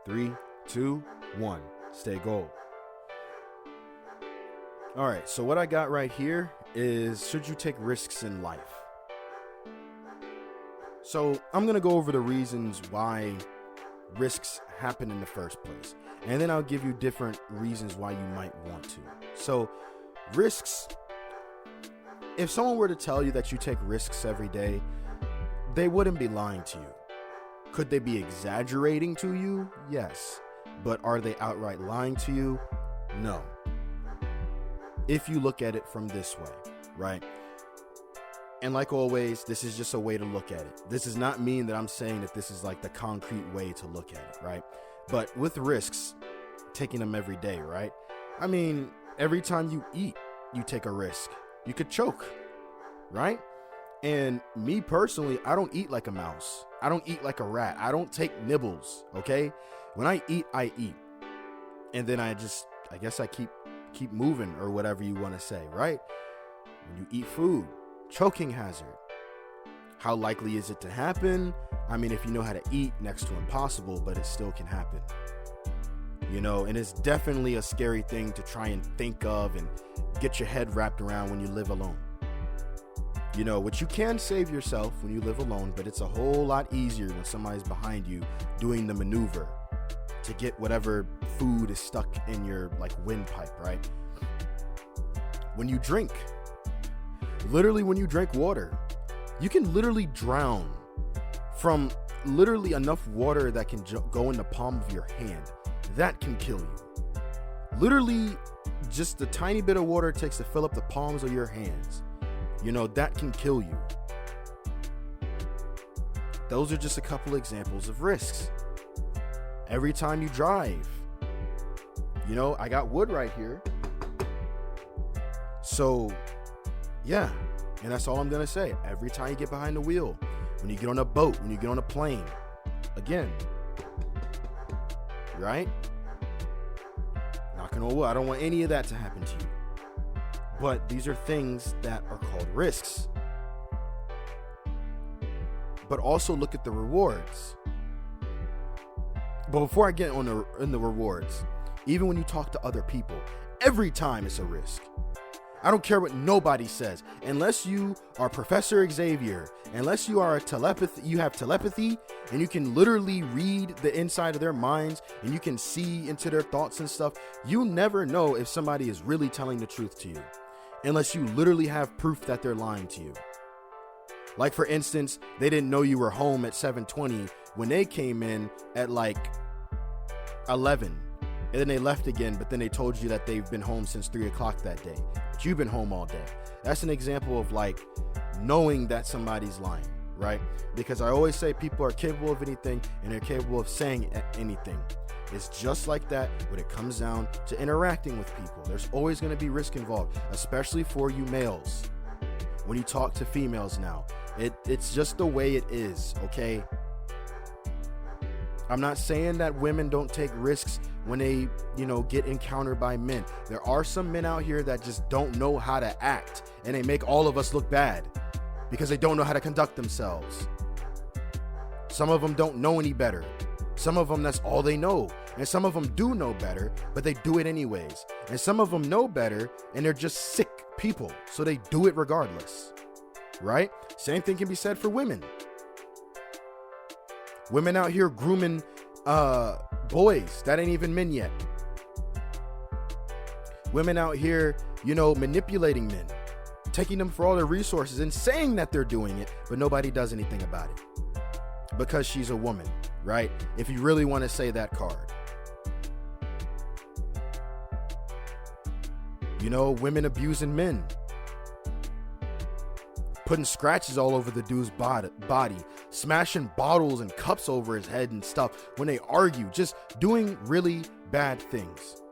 3, 2, 1. Stay gold. All right, so what I got right here is, should you take risks in life? So I'm going to go over the reasons why risks happen in the first place. And then I'll give you different reasons why you might want to. So risks, if someone were to tell you that you take risks every day, they wouldn't be lying to you. Could they be exaggerating to you? Yes. But are they outright lying to you? No. If you look at it from this way, right? And like always, this is just a way to look at it. This does not mean that I'm saying that this is like the concrete way to look at it, right? But with risks, taking them every day, right? I mean, every time you eat, you take a risk. You could choke, right? And me personally, I don't eat like a mouse. I don't eat like a rat. I don't take nibbles, okay? When I eat, I eat. And then I guess I keep moving, or whatever you want to say, right? When you eat food, choking hazard. How likely is it to happen? I mean, if you know how to eat, next to impossible, but it still can happen. You know, and it's definitely a scary thing to try and think of and get your head wrapped around when you live alone. You know, which you can save yourself when you live alone, but it's a whole lot easier when somebody's behind you doing the maneuver to get whatever food is stuck in your like windpipe, right? When you drink, literally when you drink water, you can literally drown from literally enough water that can go in the palm of your hand. That can kill you. Literally just the tiny bit of water it takes to fill up the palms of your hands. You know, that can kill you. Those are just a couple examples of risks. Every time you drive, you know, I got wood right here. So, yeah, and that's all I'm going to say. Every time you get behind the wheel, when you get on a boat, when you get on a plane, again, right? Knocking on wood. I don't want any of that to happen to you. But these are things that are called risks. But also look at the rewards. But before I get in the rewards, even when you talk to other people, every time it's a risk. I don't care what nobody says. Unless you are Professor Xavier, unless you are you have telepathy, and you can literally read the inside of their minds, and you can see into their thoughts and stuff, you never know if somebody is really telling the truth to you. Unless you literally have proof that they're lying to you. Like, for instance, they didn't know you were home at 7:20 when they came in at like 11. And then they left again, but then they told you that they've been home since 3 o'clock that day. But you've been home all day. That's an example of like knowing that somebody's lying, right? Because I always say people are capable of anything, and they're capable of saying anything. It's just like that when it comes down to interacting with people. There's always going to be risk involved, especially for you males. When you talk to females now, it's just the way it is, okay? I'm not saying that women don't take risks when they, you know, get encountered by men. There are some men out here that just don't know how to act, and they make all of us look bad because they don't know how to conduct themselves. Some of them don't know any better. Some of them, that's all they know. And some of them do know better, but they do it anyways. And some of them know better, and they're just sick people, so they do it regardless. Right? Same thing can be said for women. Women out here grooming boys that ain't even men yet. Women out here, you know, manipulating men, taking them for all their resources and saying that they're doing it, but nobody does anything about it because she's a woman, right? If you really want to say that card. You know, women abusing men, putting scratches all over the dude's body, smashing bottles and cups over his head and stuff when they argue, just doing really bad things.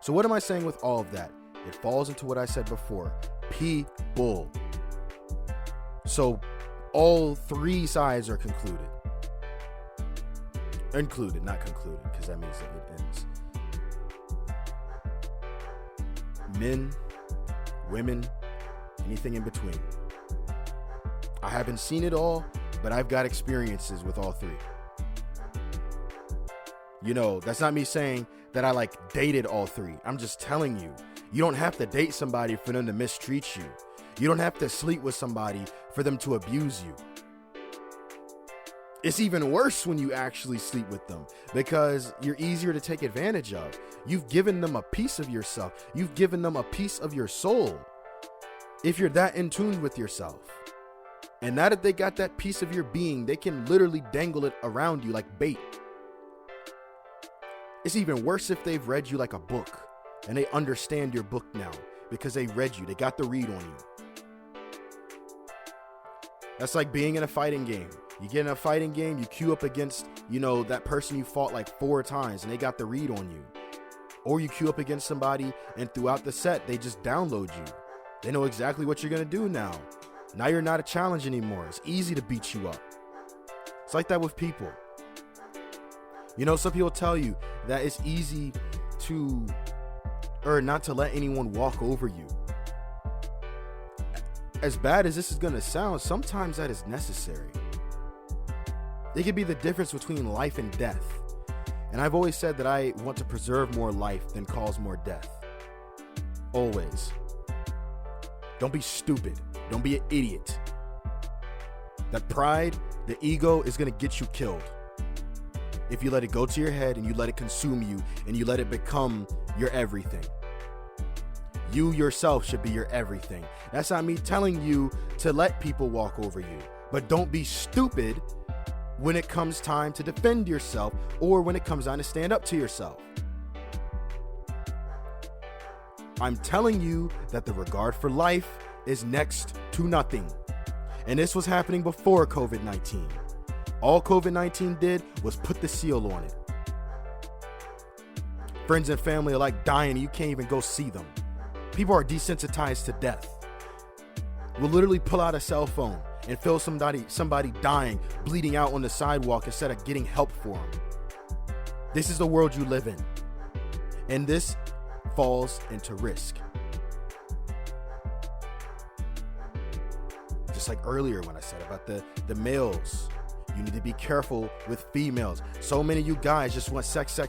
So what am I saying with all of that? It falls into what I said before. People. So all three sides are concluded. Included, not concluded, because that means that it ends. Men, women, anything in between. I haven't seen it all, but I've got experiences with all three. That's not me saying that I like dated all three. I'm just telling you, you don't have to date somebody for them to mistreat you. You don't have to sleep with somebody for them to abuse you. It's even worse when you actually sleep with them because you're easier to take advantage of. You've given them a piece of yourself. You've given them a piece of your soul. If you're that in tune with yourself. And now that they got that piece of your being, they can literally dangle it around you like bait. It's even worse if they've read you like a book and they understand your book now because they read you. They got the read on you. That's like being in a fighting game. You get in a fighting game, you queue up against, that person you fought like 4 times and they got the read on you. Or you queue up against somebody and throughout the set, they just download you. They know exactly what you're going to do now. Now you're not a challenge anymore. It's easy to beat you up. It's like that with people. Some people tell you that it's easy not to let anyone walk over you. As bad as this is going to sound, sometimes that is necessary. It could be the difference between life and death. And I've always said that I want to preserve more life than cause more death. Always. Don't be stupid. Don't be an idiot. That pride, the ego is going to get you killed. If you let it go to your head and you let it consume you and you let it become your everything. You yourself should be your everything. That's not me telling you to let people walk over you. But don't be stupid when it comes time to defend yourself or when it comes time to stand up to yourself. I'm telling you that the regard for life is next to nothing. And this was happening before COVID-19. All COVID-19 did was put the seal on it. Friends and family are like dying and you can't even go see them. People are desensitized to death. We'll literally pull out a cell phone and film somebody dying, bleeding out on the sidewalk instead of getting help for them. This is the world you live in. And this falls into risk. Just like earlier when I said about the males, you need to be careful with females. So many of you guys just want sex.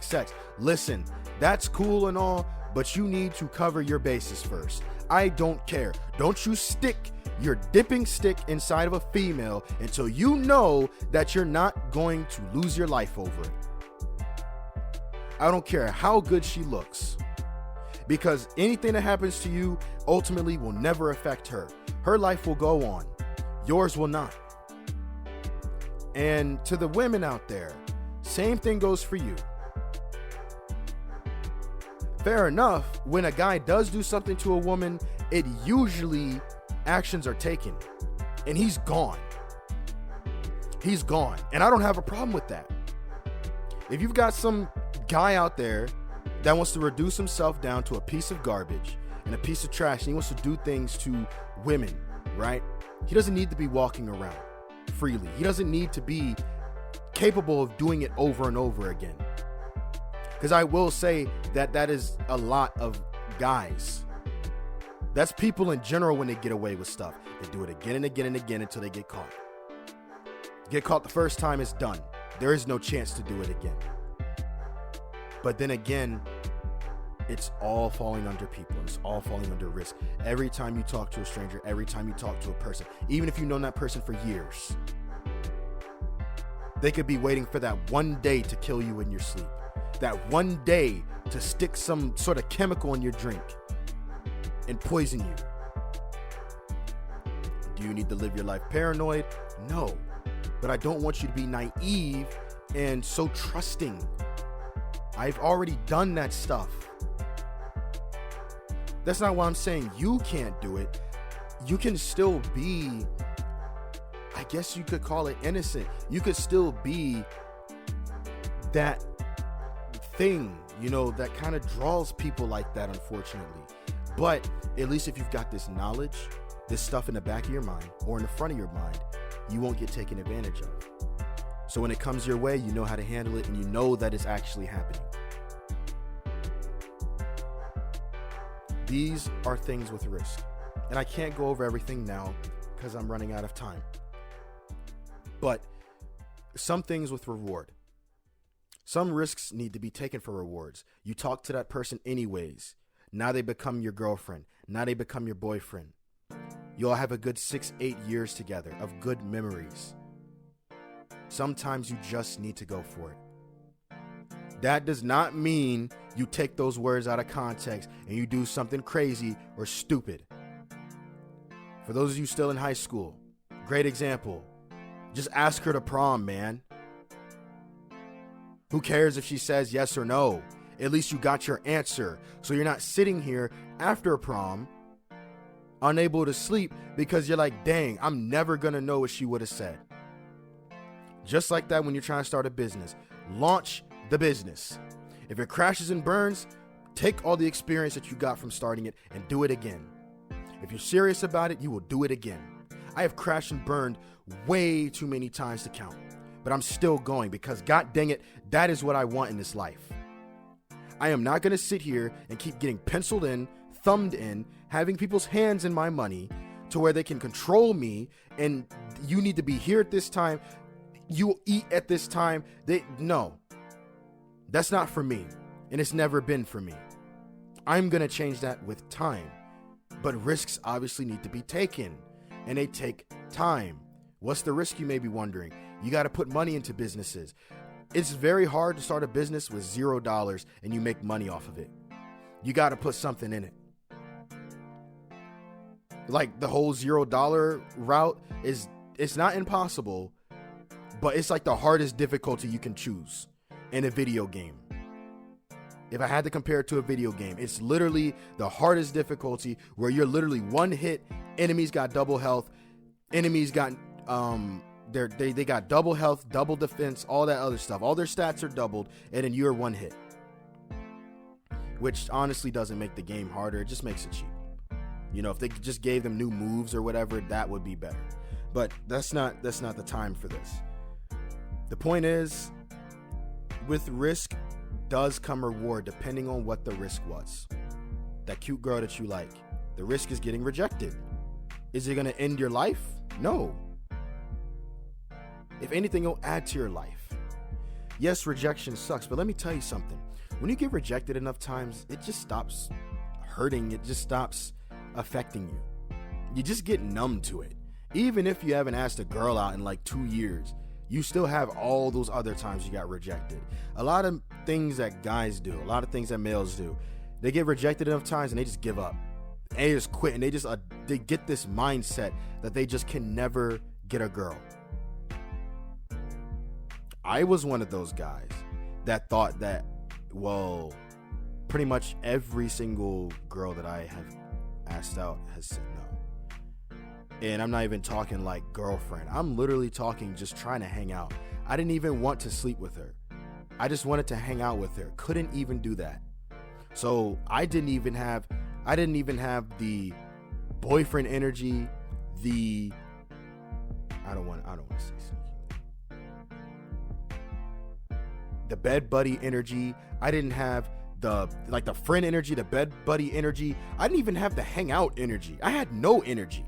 Listen, that's cool and all, but you need to cover your bases first. I don't care. Don't you stick your dipping stick inside of a female until you know that you're not going to lose your life over it. I don't care how good she looks, because anything that happens to you ultimately will never affect her. Her life will go on. Yours will not. And to the women out there, same thing goes for you. Fair enough, when a guy does do something to a woman, it usually actions are taken and he's gone. He's gone. And I don't have a problem with that. If you've got some guy out there that wants to reduce himself down to a piece of garbage and a piece of trash and he wants to do things to women, right? He doesn't need to be walking around freely. He doesn't need to be capable of doing it over and over again. Because I will say that is a lot of guys. That's people in general when they get away with stuff. They do it again and again and again until they get caught. Get caught the first time, it's done. There is no chance to do it again. But then again, it's all falling under people. It's all falling under risk. Every time you talk to a stranger, every time you talk to a person, even if you've known that person for years, they could be waiting for that one day to kill you in your sleep. That one day to stick some sort of chemical in your drink and poison you. Do you need to live your life paranoid? No. But I don't want you to be naive and so trusting. I've already done that stuff. That's not why I'm saying you can't do it. You can still be, I guess you could call it innocent. You could still be that thing, that kind of draws people like that, unfortunately. But at least if you've got this knowledge, this stuff in the back of your mind or in the front of your mind, you won't get taken advantage of. So when it comes your way, you know how to handle it and you know that it's actually happening. These are things with risk. And I can't go over everything now because I'm running out of time. But some things with reward. Some risks need to be taken for rewards. You talk to that person anyways. Now they become your girlfriend. Now they become your boyfriend. You'll have a good 6-8 years together of good memories. Sometimes you just need to go for it. That does not mean you take those words out of context and you do something crazy or stupid. For those of you still in high school, great example. Just ask her to prom, man. Who cares if she says yes or no? At least you got your answer. So you're not sitting here after prom, unable to sleep because you're like, dang, I'm never going to know what she would have said. Just like that when you're trying to start a business. Launch the business. If it crashes and burns, take all the experience that you got from starting it and do it again. If you're serious about it, you will do it again. I have crashed and burned way too many times to count, but I'm still going because god dang it, that is what I want in this life. I am not going to sit here and keep getting penciled in, thumbed in, having people's hands in my money to where they can control me and you need to be here at this time. You will eat at this time. No, that's not for me. And it's never been for me. I'm going to change that with time. But risks obviously need to be taken and they take time. What's the risk, you may be wondering? You got to put money into businesses. It's very hard to start a business with $0 and you make money off of it. You got to put something in it. Like the whole $0 route it's not impossible, but it's like the hardest difficulty you can choose in a video game. If I had to compare it to a video game, it's literally the hardest difficulty where you're literally one hit, enemies got double health, enemies got they got double health, double defense, all that other stuff. All their stats are doubled, and then you're one hit. Which honestly doesn't make the game harder, it just makes it cheap. You know, if they just gave them new moves or whatever, that would be better. But that's not the time for this. The point is, with risk does come reward depending on what the risk was. That cute girl that you like, the risk is getting rejected. Is it going to end your life? No. If anything, it'll add to your life. Yes, rejection sucks, but let me tell you something. When you get rejected enough times, it just stops hurting. It just stops affecting you. You just get numb to it. Even if you haven't asked a girl out in like 2 years, you still have all those other times you got rejected. A lot of things that guys do, a lot of things that males do, they get rejected enough times and they just give up. And they just quit, and they get this mindset that they just can never get a girl. I was one of those guys that thought that, well, pretty much every single girl that I have asked out has said no. And I'm not even talking like girlfriend. I'm literally talking just trying to hang out. I didn't even want to sleep with her. I just wanted to hang out with her. Couldn't even do that. So I didn't even have the boyfriend energy, I don't want to say sneaky. The bed buddy energy. I didn't have the friend energy, the bed buddy energy. I didn't even have the hang out energy. I had no energy.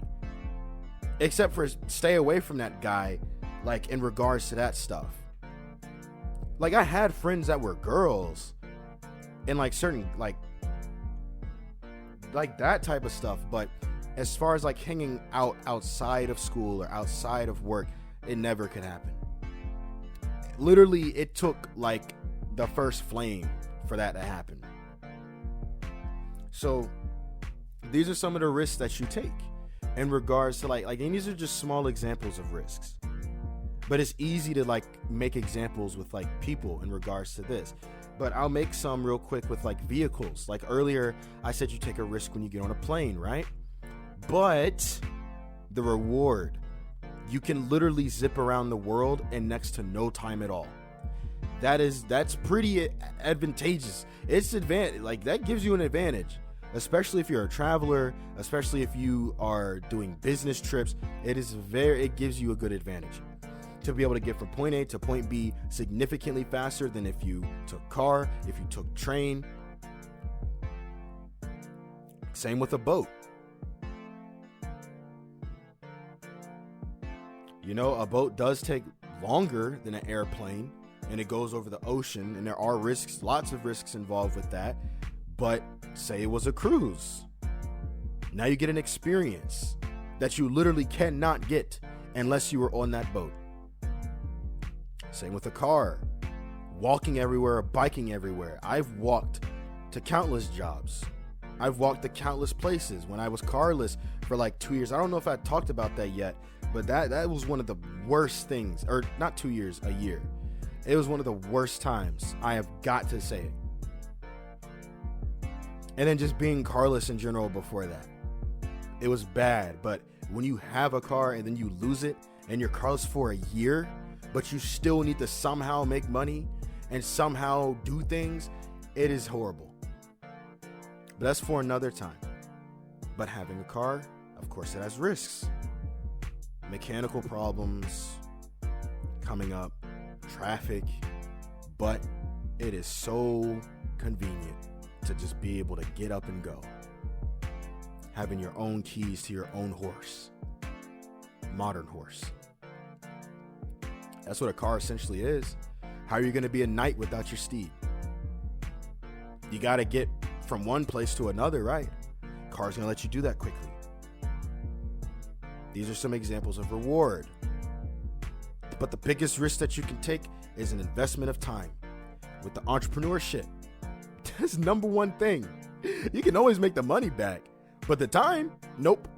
Except for stay away from that guy, like in regards to that stuff. Like I had friends that were girls and like certain like that type of stuff, but as far as like hanging out outside of school or outside of work, it never could happen. Literally, it took like the first flame for that to happen. So these are some of the risks that you take in regards to like and these are just small examples of risks, but it's easy to like make examples with like people in regards to this. But I'll make some real quick with like vehicles. Like earlier I said you take a risk when you get on a plane, right? But the reward, you can literally zip around the world in next to no time at all. That's pretty advantageous. It's like that gives you an advantage. Especially if you're a traveler, especially if you are doing business trips, it gives you a good advantage to be able to get from point A to point B significantly faster than if you took car, if you took train. Same with a boat. You know, a boat does take longer than an airplane, and it goes over the ocean, and there are risks, lots of risks involved with that. But say it was a cruise. Now you get an experience that you literally cannot get unless you were on that boat. Same with a car. Walking everywhere or biking everywhere. I've walked to countless jobs. I've walked to countless places when I was carless for like 2 years. I don't know if I talked about that yet, but that was one of the worst things, or not 2 years, a year. It was one of the worst times. I have got to say it. And then just being carless in general before that. It was bad, but when you have a car and then you lose it and you're carless for a year, but you still need to somehow make money and somehow do things, it is horrible. But that's for another time. But having a car, of course, it has risks. Mechanical problems coming up, traffic, but it is so convenient to just be able to get up and go. Having your own keys to your own horse. Modern horse. That's what a car essentially is. How are you going to be a knight without your steed? You got to get from one place to another, right? Car's going to let you do that quickly. These are some examples of reward. But the biggest risk that you can take is an investment of time. With the entrepreneurship, that's number one thing. You can always make the money back, but the time, nope.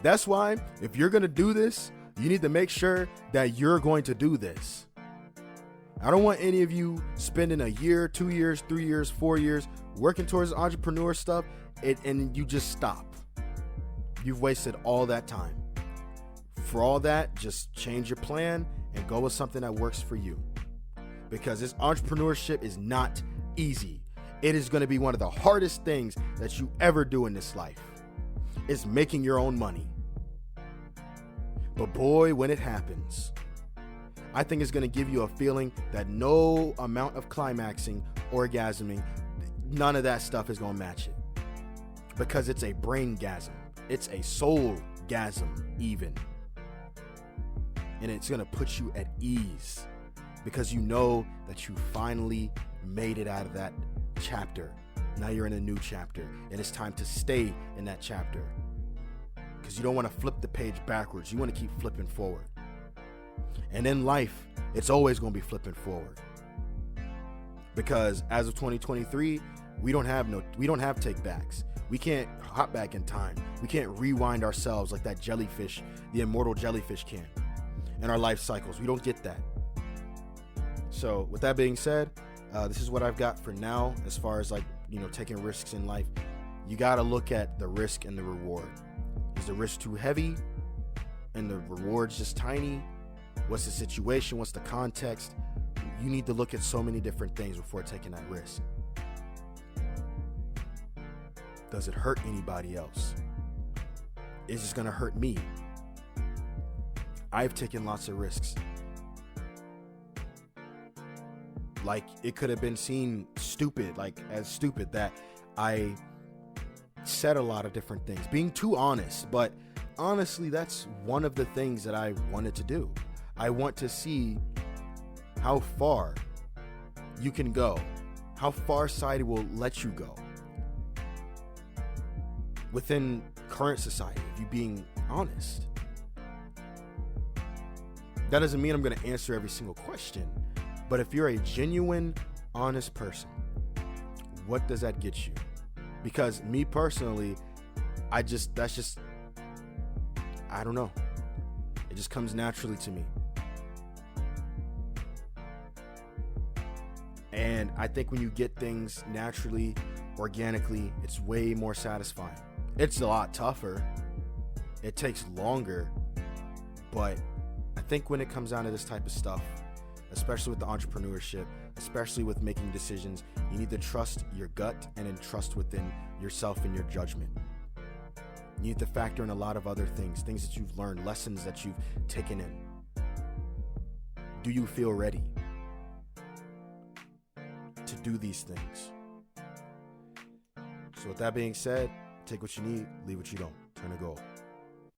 That's why if you're going to do this, you need to make sure that you're going to do this. I don't want any of you spending a year, 2 years, 3 years, 4 years working towards entrepreneur stuff and you just stop. You've wasted all that time. For all that, just change your plan and go with something that works for you. Because this entrepreneurship is not easy. It is going to be one of the hardest things that you ever do in this life. It's making your own money. But boy, when it happens, I think it's going to give you a feeling that no amount of climaxing, orgasming, none of that stuff is going to match it. Because it's a brain-gasm. It's a soul-gasm even. And it's going to put you at ease. Because you know that you finally made it out of that chapter. Now you're in a new chapter. And it's time to stay in that chapter. Because you don't want to flip the page backwards. You want to keep flipping forward. And in life, it's always going to be flipping forward. Because as of 2023, we don't have take backs. We can't hop back in time. We can't rewind ourselves like that jellyfish, the immortal jellyfish can in our life cycles. We don't get that. So with that being said, this is what I've got for now as far as taking risks in life. You got to look at the risk and the reward. Is the risk too heavy and the reward's just tiny? What's the situation? What's the context? You need to look at so many different things before taking that risk. Does it hurt anybody else? Is it going to hurt me? I've taken lots of risks. Like, it could have been seen stupid, as stupid that I said a lot of different things, being too honest. But honestly, that's one of the things that I wanted to do. I want to see how far you can go, how far society will let you go within current society, if you being honest. That doesn't mean I'm going to answer every single question, but if you're a genuine, honest person, what does that get you? Because me personally, I don't know. It just comes naturally to me. And I think when you get things naturally, organically, it's way more satisfying. It's a lot tougher. It takes longer. But I think when it comes down to this type of stuff, especially with the entrepreneurship, especially with making decisions, you need to trust your gut and then trust within yourself and your judgment. You need to factor in a lot of other things that you've learned, lessons that you've taken in. Do you feel ready to do these things? So with that being said, take what you need, leave what you don't. Turn to gold.